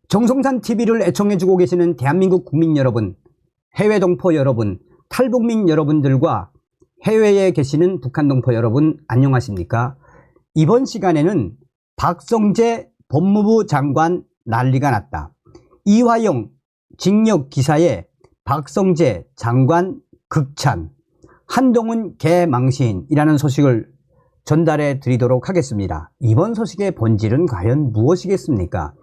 정성산 TV를 애청해주고 계시는 대한민국 국민 여러분, 해외 동포 여러분, 탈북민 여러분들과 해외에 계시는 북한 동포 여러분 안녕하십니까? 이번 시간에는 박성재 법무부 장관 난리가 났다. 이화영 징역 기사에 박성재 장관 극찬, 한동훈 개망신이라는 소식을 전달해 드리도록 하겠습니다. 이번 소식의 본질은 과연 무엇이겠습니까?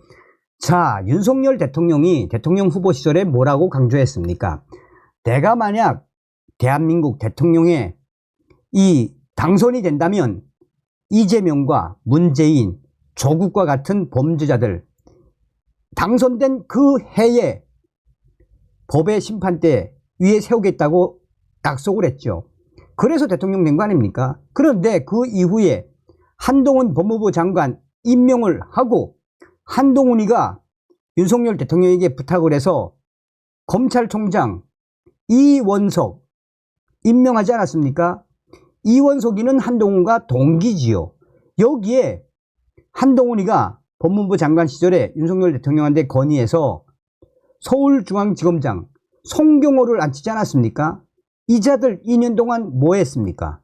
자, 윤석열 대통령이 대통령 후보 시절에 뭐라고 강조했습니까? 내가 만약 대한민국 대통령에 당선이 된다면 이재명과 문재인, 조국과 같은 범죄자들 당선된 그 해에 법의 심판대 위에 세우겠다고 약속을 했죠. 그래서 대통령 된 거 아닙니까? 그런데 그 이후에 한동훈 법무부 장관 임명을 하고 한동훈이가 윤석열 대통령에게 부탁을 해서 검찰총장 이원석 임명하지 않았습니까? 이원석이는 한동훈과 동기지요. 여기에 한동훈이가 법무부 장관 시절에 윤석열 대통령한테 건의해서 서울중앙지검장 송경호를 앉히지 않았습니까? 이 자들 2년 동안 뭐 했습니까?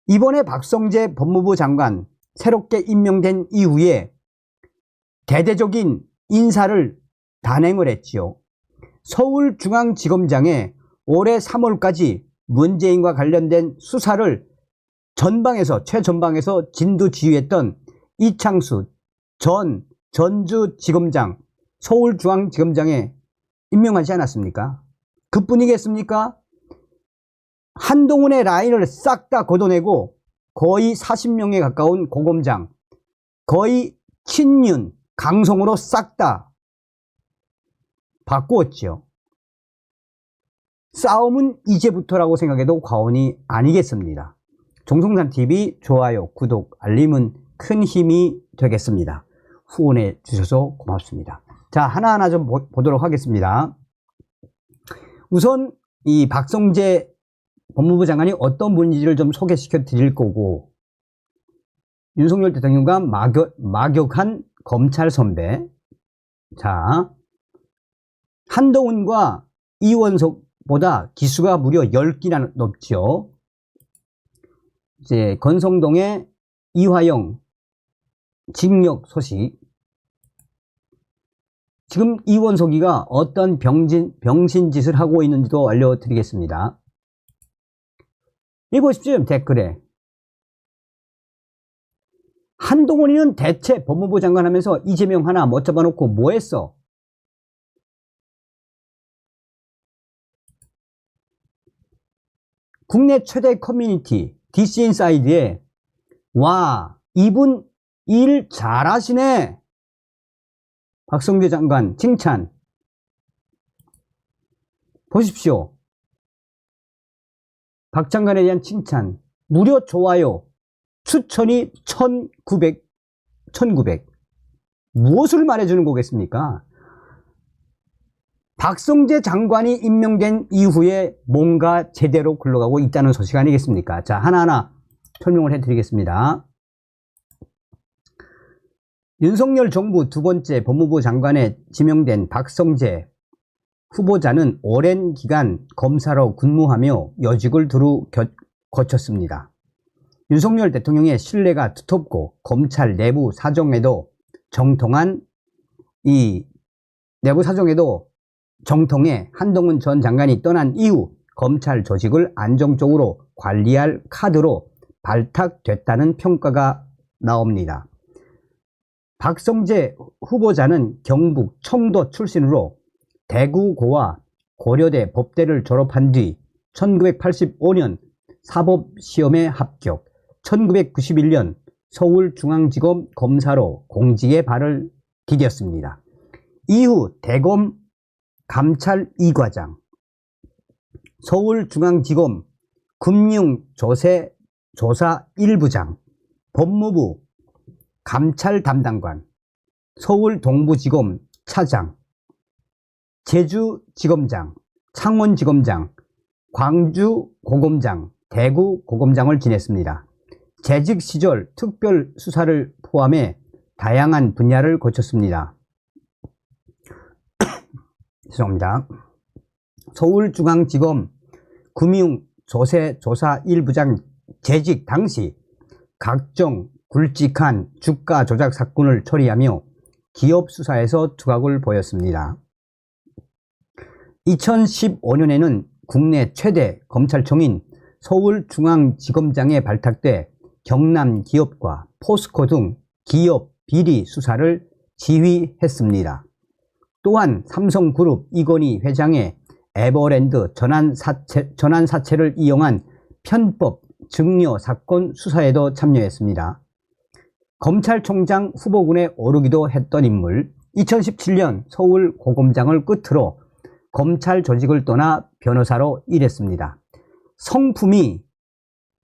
이번에 박성재 법무부 장관 새롭게 임명된 이후에 대대적인 인사를 단행을 했지요. 서울중앙지검장에 올해 3월까지 문재인과 관련된 수사를 최전방에서 진두지휘했던 이창수 전 전주지검장 서울중앙지검장에 임명하지 않았습니까? 그뿐이겠습니까? 한동훈의 라인을 싹 다 걷어내고 거의 40명에 가까운 고검장, 거의 친윤, 강성으로 싹 다 바꾸었죠. 싸움은 이제부터라고 생각해도 과언이 아니겠습니다. 정성산TV 좋아요, 구독, 알림은 큰 힘이 되겠습니다. 후원해 주셔서 고맙습니다. 자, 하나하나 좀 보도록 하겠습니다. 우선 이 박성재 법무부 장관이 어떤 분인지를 좀 소개시켜 드릴 거고, 윤석열 대통령과 막역한 검찰 선배. 자, 한동훈과 이원석보다 기수가 무려 10기나 높죠. 이제 건성동의 이화영 징역 소식. 지금 이원석이가 어떤 병신짓을 하고 있는지도 알려드리겠습니다. 이거 보십시오, 댓글에. 한동훈이는 대체 법무부 장관 하면서 이재명 하나 못 잡아놓고 뭐 했어? 국내 최대 커뮤니티 DC인사이드에 와, 이분 일 잘하시네. 박성재 장관 칭찬. 보십시오. 박 장관에 대한 칭찬. 무려 좋아요. 추천이 1900. 무엇을 말해주는 거겠습니까? 박성재 장관이 임명된 이후에 뭔가 제대로 굴러가고 있다는 소식 아니겠습니까? 자, 하나하나 설명을 해드리겠습니다. 윤석열 정부 두 번째 법무부 장관에 지명된 박성재 후보자는 오랜 기간 검사로 근무하며 요직을 두루 거쳤습니다. 윤석열 대통령의 신뢰가 두텁고 검찰 내부 사정에도 정통해 한동훈 전 장관이 떠난 이후 검찰 조직을 안정적으로 관리할 카드로 발탁됐다는 평가가 나옵니다. 박성재 후보자는 경북 청도 출신으로 대구고와 고려대 법대를 졸업한 뒤 1985년 사법시험에 합격, 1991년 서울중앙지검 검사로 공직에 발을 디뎠습니다. 이후 대검 감찰 2과장, 서울중앙지검 금융조사 1부장, 법무부 감찰 담당관, 서울동부지검 차장, 제주지검장, 창원지검장, 광주고검장, 대구고검장을 지냈습니다. 재직 시절 특별수사를 포함해 다양한 분야를 거쳤습니다. 죄송합니다. 서울중앙지검 금융조세조사 1부장 재직 당시 각종 굵직한 주가 조작 사건을 처리하며 기업 수사에서 두각을 보였습니다. 2015년에는 국내 최대 검찰청인 서울중앙지검장에 발탁돼 경남 기업과 포스코 등 기업 비리 수사를 지휘했습니다. 또한 삼성그룹 이건희 회장의 에버랜드 전환사채를 이용한 편법 증여 사건 수사에도 참여했습니다. 검찰총장 후보군에 오르기도 했던 인물, 2017년 서울고검장을 끝으로 검찰 조직을 떠나 변호사로 일했습니다. 성품이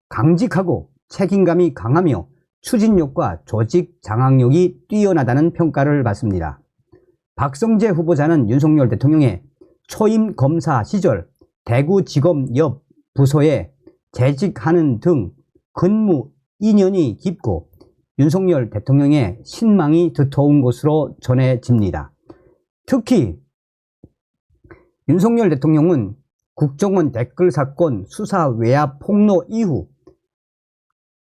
강직하고 책임감이 강하며 추진력과 조직 장악력이 뛰어나다는 평가를 받습니다. 박성재 후보자는 윤석열 대통령의 초임 검사 시절 대구지검 옆 부서에 재직하는 등 근무 인연이 깊고 윤석열 대통령의 신망이 두터운 것으로 전해집니다. 특히 윤석열 대통령은 국정원 댓글 사건 수사 외압 폭로 이후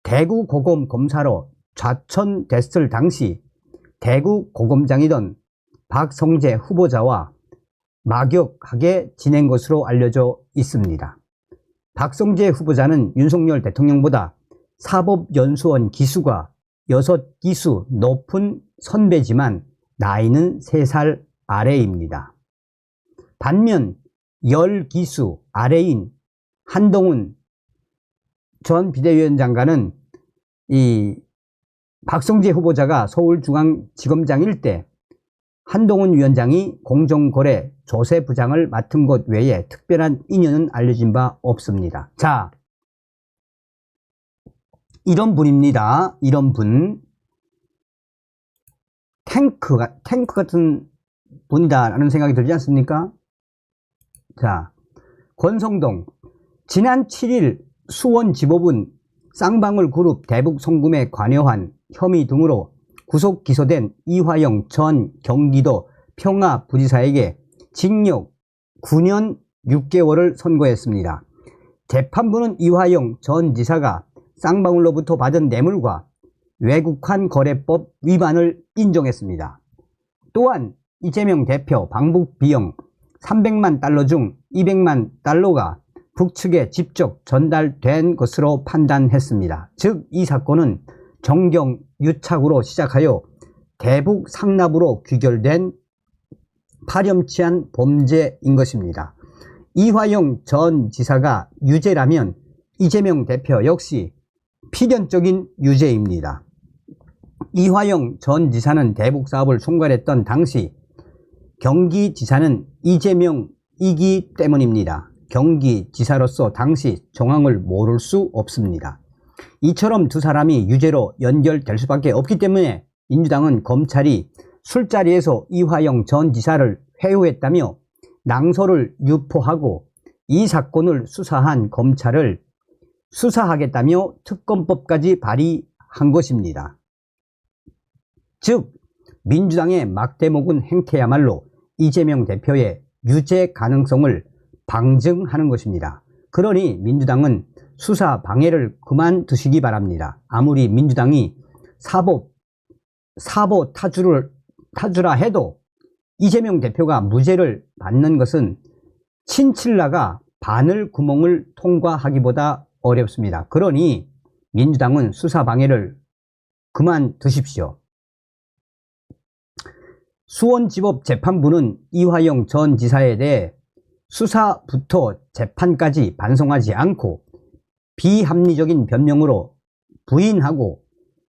대구고검 검사로 좌천됐을 당시 대구고검장이던 박성재 후보자와 막역하게 지낸 것으로 알려져 있습니다. 박성재 후보자는 윤석열 대통령보다 사법연수원 기수가 6기수 높은 선배지만 나이는 3살 아래입니다. 반면 10기수 아래인 한동훈 전 비대위원장과는 이 박성재 후보자가 서울중앙지검장일 때 한동훈 위원장이 공정거래 조세부장을 맡은 것 외에 특별한 인연은 알려진 바 없습니다. 자, 이런 분입니다. 이런 분. 탱크 같은 분이다라는 생각이 들지 않습니까? 자, 권성동. 지난 7일 수원지법은 쌍방울 그룹 대북 송금에 관여한 혐의 등으로 구속 기소된 이화영 전 경기도 평화부지사에게 징역 9년 6개월을 선고했습니다. 재판부는 이화영 전 지사가 쌍방울로부터 받은 뇌물과 외국환 거래법 위반을 인정했습니다. 또한 이재명 대표 방북 비용 300만 달러 중 200만 달러가 북측에 직접 전달된 것으로 판단했습니다. 즉, 이 사건은 정경 유착으로 시작하여 대북 상납으로 귀결된 파렴치한 범죄인 것입니다. 이화영 전 지사가 유죄라면 이재명 대표 역시 필연적인 유죄입니다. 이화영 전 지사는 대북 사업을 총괄했던 당시 경기지사는 이재명이기 때문입니다. 경기지사로서 당시 정황을 모를 수 없습니다. 이처럼 두 사람이 유죄로 연결될 수밖에 없기 때문에 민주당은 검찰이 술자리에서 이화영 전 지사를 회유했다며 낭소를 유포하고 이 사건을 수사한 검찰을 수사하겠다며 특검법까지 발의한 것입니다. 즉, 민주당의 막대목은 행태야말로 이재명 대표의 유죄 가능성을 방증하는 것입니다. 그러니 민주당은 수사 방해를 그만두시기 바랍니다. 아무리 민주당이 사보 타주라 해도 이재명 대표가 무죄를 받는 것은 친칠라가 바늘 구멍을 통과하기보다 어렵습니다. 그러니 민주당은 수사 방해를 그만두십시오. 수원지법 재판부는 이화영 전 지사에 대해 수사부터 재판까지 반성하지 않고 비합리적인 변명으로 부인하고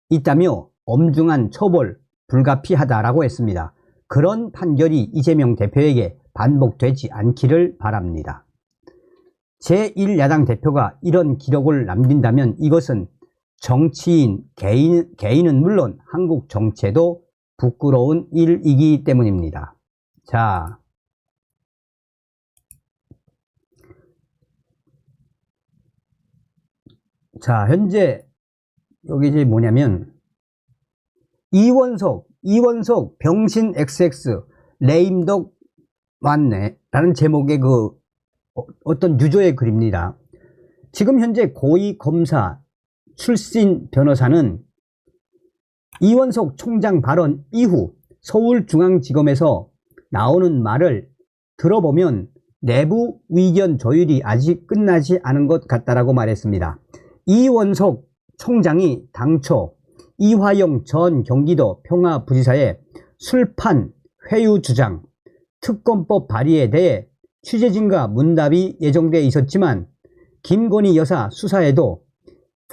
있다며 엄중한 처벌 불가피하다라고 했습니다. 그런 판결이 이재명 대표에게 반복되지 않기를 바랍니다. 제1야당 대표가 이런 기록을 남긴다면 이것은 정치인 개인은 물론 한국 정치에도 부끄러운 일이기 때문입니다. 자, 현재 여기 이제 뭐냐면 이원석 병신 XX 레임덕 왔네 라는 제목의 어떤 유조의 글입니다. 지금 현재 고위검사 출신 변호사는 이원석 총장 발언 이후 서울중앙지검에서 나오는 말을 들어보면 내부 의견 조율이 아직 끝나지 않은 것 같다라고 말했습니다. 이원석 총장이 당초 이화영 전 경기도 평화부지사의 술판 회유 주장, 특검법 발의에 대해 취재진과 문답이 예정돼 있었지만 김건희 여사 수사에도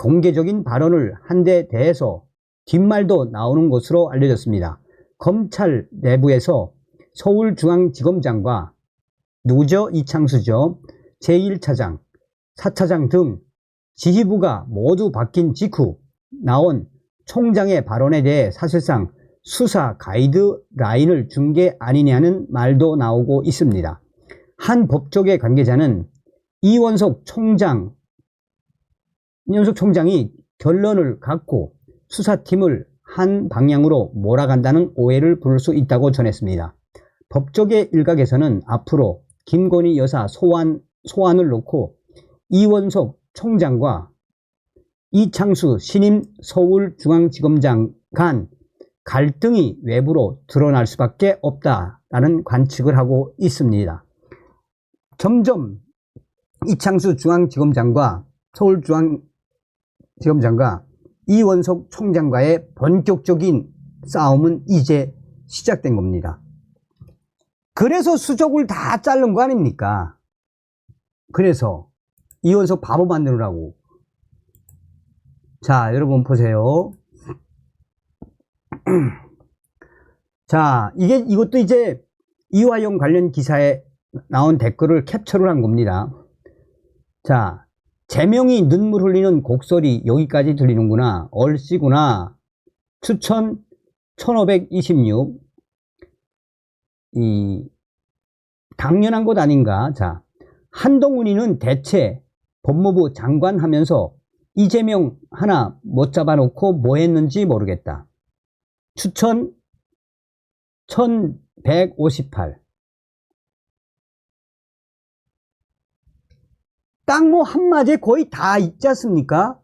공개적인 발언을 한 데 대해서 뒷말도 나오는 것으로 알려졌습니다. 검찰 내부에서 서울중앙지검장과 누구죠? 이창수죠. 제1차장, 4차장 등 지휘부가 모두 바뀐 직후 나온 총장의 발언에 대해 사실상 수사 가이드라인을 준 게 아니냐는 말도 나오고 있습니다. 한 법조계 관계자는 이원석 총장이 결론을 갖고 수사팀을 한 방향으로 몰아간다는 오해를 부를 수 있다고 전했습니다. 법조계 일각에서는 앞으로 김건희 여사 소환을 놓고 이원석 총장과 이창수 신임 서울중앙지검장 간 갈등이 외부로 드러날 수밖에 없다라는 관측을 하고 있습니다. 점점 이창수 중앙지검장과 서울중앙지검장과 이원석 총장과의 본격적인 싸움은 이제 시작된 겁니다. 그래서 수족을 다 자른 거 아닙니까? 그래서 이원석 바보 만들으라고. 자, 여러분 보세요. 자, 이것도 이제 이화영 관련 기사에 나온 댓글을 캡처를 한 겁니다. 자, 제명이 눈물 흘리는 곡소리 여기까지 들리는구나. 얼씨구나. 추천 1526. 당연한 것 아닌가. 자, 한동훈이는 대체 법무부 장관 하면서 이재명 하나 못 잡아놓고 뭐 했는지 모르겠다. 추천 1158. 딱 뭐 한마디에 거의 다 있지 않습니까?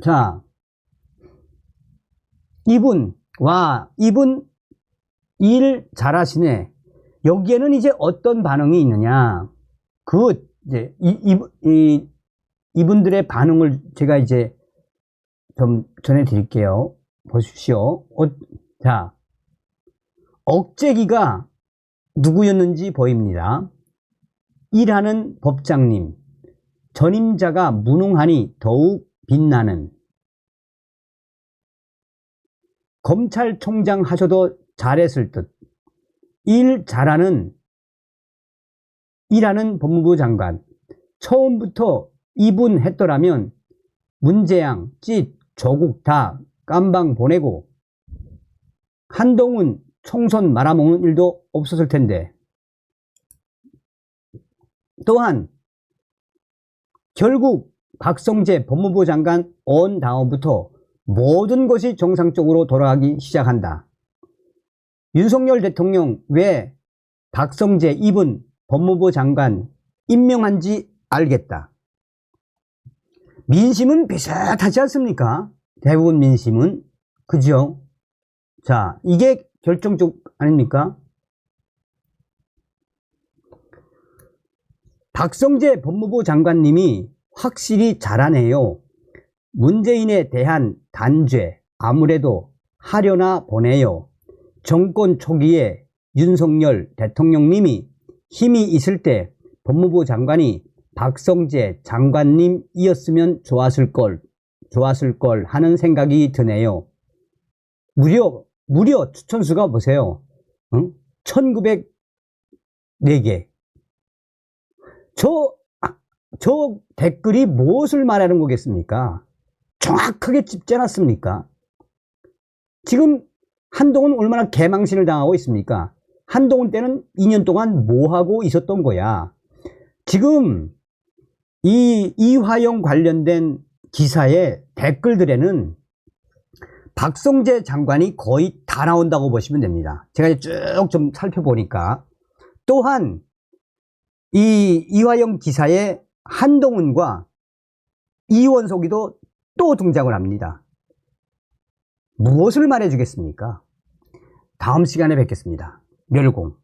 자, 이분 일 잘하시네. 여기에는 이제 어떤 반응이 있느냐. 이제 이분들의 반응을 제가 이제 좀 전해드릴게요. 보십시오. 자, 억제기가 누구였는지 보입니다. 일하는 법장님, 전임자가 무능하니 더욱 빛나는. 검찰총장 하셔도 잘했을 듯. 일하는 법무부 장관. 처음부터 이분 했더라면 문재양, 찢, 조국 다 깜방 보내고 한동훈 총선 말아먹는 일도 없었을 텐데. 또한 결국 박성재 법무부 장관 온 다음부터 모든 것이 정상적으로 돌아가기 시작한다. 윤석열 대통령 왜 박성재 이분 법무부 장관 임명한지 알겠다. 민심은 비슷하지 않습니까? 대부분 민심은. 그죠? 자, 이게 결정적 아닙니까? 박성재 법무부 장관님이 확실히 잘하네요. 문재인에 대한 단죄 아무래도 하려나 보네요. 정권 초기에 윤석열 대통령님이 힘이 있을 때 법무부 장관이 박성재 장관님이었으면 좋았을 걸 하는 생각이 드네요. 무려 추천수가 보세요. 1904개. 저 댓글이 무엇을 말하는 거겠습니까? 정확하게 짚지 않았습니까? 지금 한동훈 얼마나 개망신을 당하고 있습니까? 한동훈 때는 2년 동안 뭐 하고 있었던 거야? 지금 이화영 관련된 기사의 댓글들에는 박성재 장관이 거의 다 나온다고 보시면 됩니다. 제가 쭉 좀 살펴보니까 또한 이 이화영 기사에 한동훈과 이원석이도 또 등장을 합니다. 무엇을 말해주겠습니까? 다음 시간에 뵙겠습니다. 멸공.